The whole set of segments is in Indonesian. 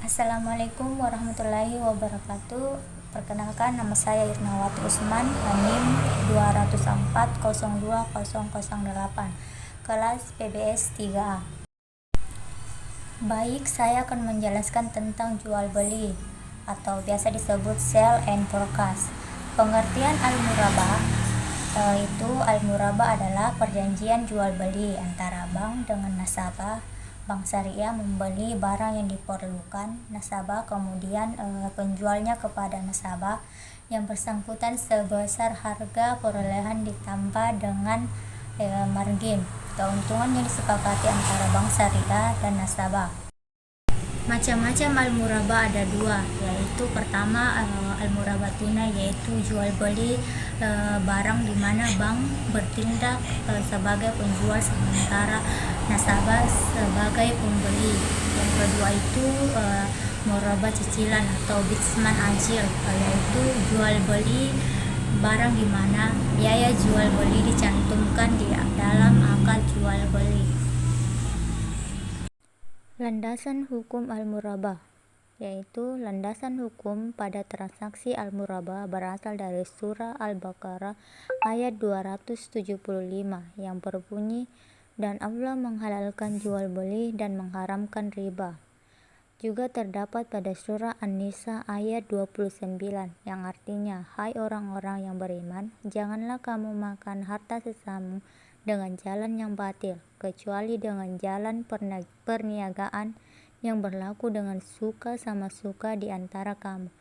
Assalamualaikum warahmatullahi wabarakatuh. Perkenalkan, nama saya Irnawati Usman, NIM 204020008, kelas PBS 3A. Baik, saya akan menjelaskan tentang jual beli atau biasa disebut sell and forecast. Pengertian al-murabah itu al-murabah adalah perjanjian jual beli antara bank dengan nasabah. Bank syariah membeli barang yang diperlukan nasabah, kemudian penjualnya kepada nasabah yang bersangkutan sebesar harga perolehan ditambah dengan margin keuntungan yang disepakati antara bank syariah dan nasabah. Macam-macam al-murabah ada dua, yaitu pertama al-murabah tunai, yaitu jual beli barang di mana bank bertindak sebagai penjual sementara nasabah sebagai pembeli. Yang kedua itu murabah cicilan atau bitsman ajil, yaitu jual beli barang di mana biaya jual beli dicantumkan di dalam akad jual beli. Landasan hukum al-murabah, yaitu landasan hukum pada transaksi al-murabah berasal dari surah Al-Baqarah ayat 275 yang berbunyi, dan Allah menghalalkan jual beli dan mengharamkan riba. Juga terdapat pada surah An-Nisa ayat 29 yang artinya, hai orang-orang yang beriman, janganlah kamu makan harta sesamamu dengan jalan yang batil, kecuali dengan jalan perniagaan yang berlaku dengan suka sama suka di antara kamu.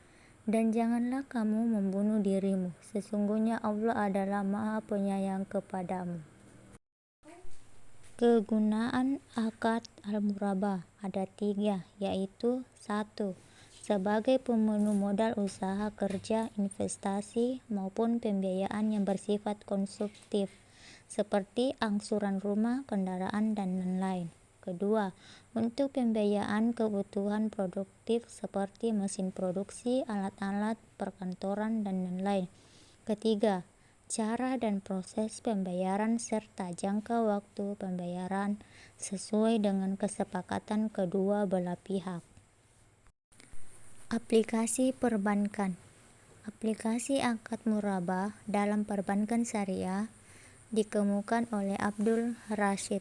Dan janganlah kamu membunuh dirimu, sesungguhnya Allah adalah Maha Penyayang kepadamu. Kegunaan akad al-murabah ada 3, yaitu 1. Sebagai pemenuh modal usaha kerja, investasi, maupun pembiayaan yang bersifat konsumtif, seperti angsuran rumah, kendaraan, dan lain-lain. Kedua, untuk pembiayaan kebutuhan produktif seperti mesin produksi, alat-alat perkantoran, dan lain-lain. Ketiga, cara dan proses pembayaran serta jangka waktu pembayaran sesuai dengan kesepakatan kedua belah pihak. Aplikasi perbankan. Aplikasi akad murabah dalam perbankan syariah dikemukakan oleh Abdul Rashid.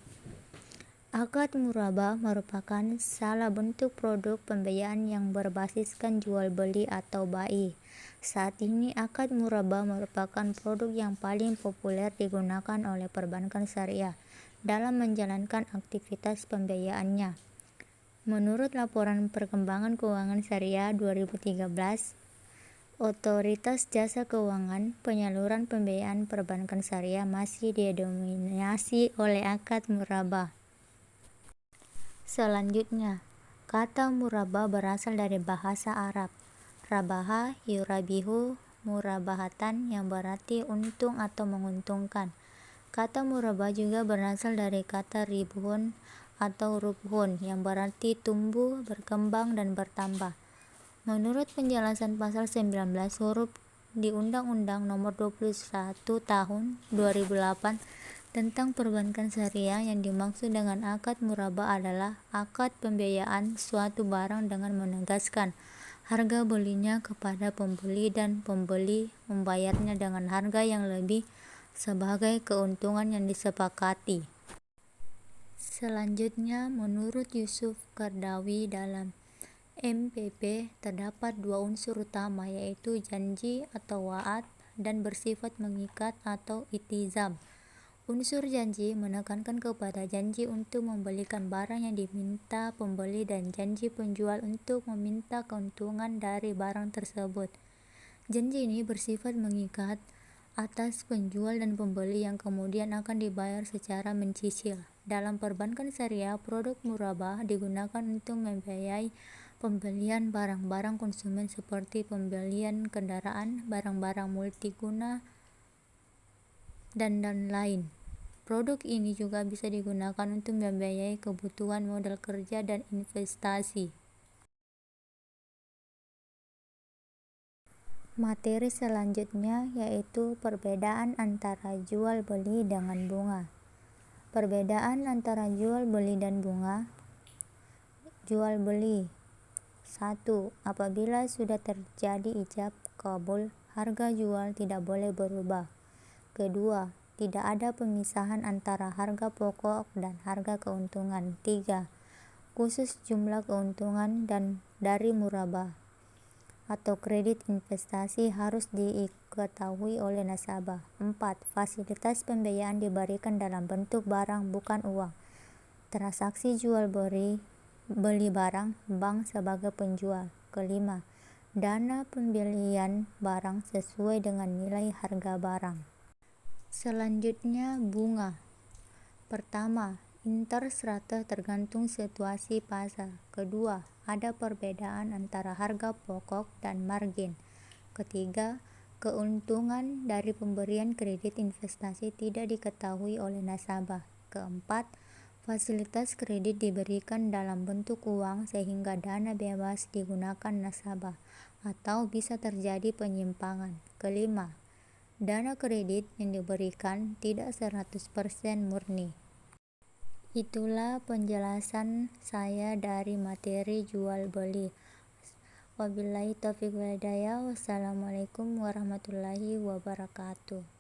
Akad murabah merupakan salah bentuk produk pembiayaan yang berbasiskan jual beli atau bai. Saat ini akad murabah merupakan produk yang paling populer digunakan oleh perbankan syariah dalam menjalankan aktivitas pembiayaannya. Menurut laporan perkembangan keuangan syariah 2013, Otoritas Jasa Keuangan, penyaluran pembiayaan perbankan syariah masih didominasi oleh akad murabah. Selanjutnya, kata murabah berasal dari bahasa Arab, rabaha yurabihu murabahatan, yang berarti untung atau menguntungkan. Kata murabah juga berasal dari kata ribhun atau rubhun, yang berarti tumbuh, berkembang, dan bertambah. Menurut penjelasan pasal 19 huruf di Undang-Undang Nomor 21 Tahun 2008 tentang perbankan syariah, yang dimaksud dengan akad murabah adalah akad pembiayaan suatu barang dengan menegaskan harga belinya kepada pembeli dan pembeli membayarnya dengan harga yang lebih sebagai keuntungan yang disepakati. Selanjutnya, menurut Yusuf Qaradawi, dalam MPP terdapat 2 unsur utama, yaitu janji atau wa'ad dan bersifat mengikat atau itizam. Unsur janji menekankan kepada janji untuk membelikan barang yang diminta pembeli dan janji penjual untuk meminta keuntungan dari barang tersebut. Janji ini bersifat mengikat atas penjual dan pembeli yang kemudian akan dibayar secara mencicil. Dalam perbankan syariah, produk murabah digunakan untuk membiayai pembelian barang-barang konsumen seperti pembelian kendaraan, barang-barang multiguna, dan lain-lain. Produk ini juga bisa digunakan untuk membiayai kebutuhan modal kerja dan investasi. Materi selanjutnya yaitu perbedaan antara jual beli dengan bunga. Perbedaan antara jual beli dan bunga. Jual beli 1. Apabila sudah terjadi ijab kabul, harga jual tidak boleh berubah. Kedua, tidak ada pemisahan antara harga pokok dan harga keuntungan. 3. Khusus jumlah keuntungan dan dari murabah atau kredit investasi harus diketahui oleh nasabah. 4. Fasilitas pembiayaan diberikan dalam bentuk barang bukan uang. Transaksi jual beli barang, bank sebagai penjual. Kelima, dana pembelian barang sesuai dengan nilai harga barang. Selanjutnya, bunga. Pertama, interest rate tergantung situasi pasar. Kedua, ada perbedaan antara harga pokok dan margin. Ketiga, keuntungan dari pemberian kredit investasi tidak diketahui oleh nasabah. Keempat, fasilitas kredit diberikan dalam bentuk uang sehingga dana bebas digunakan nasabah atau bisa terjadi penyimpangan. Kelima, dana kredit yang diberikan tidak 100% murni. Itulah penjelasan saya dari materi jual beli. Wabillahi taufiq wal hidayah. Wassalamualaikum warahmatullahi wabarakatuh.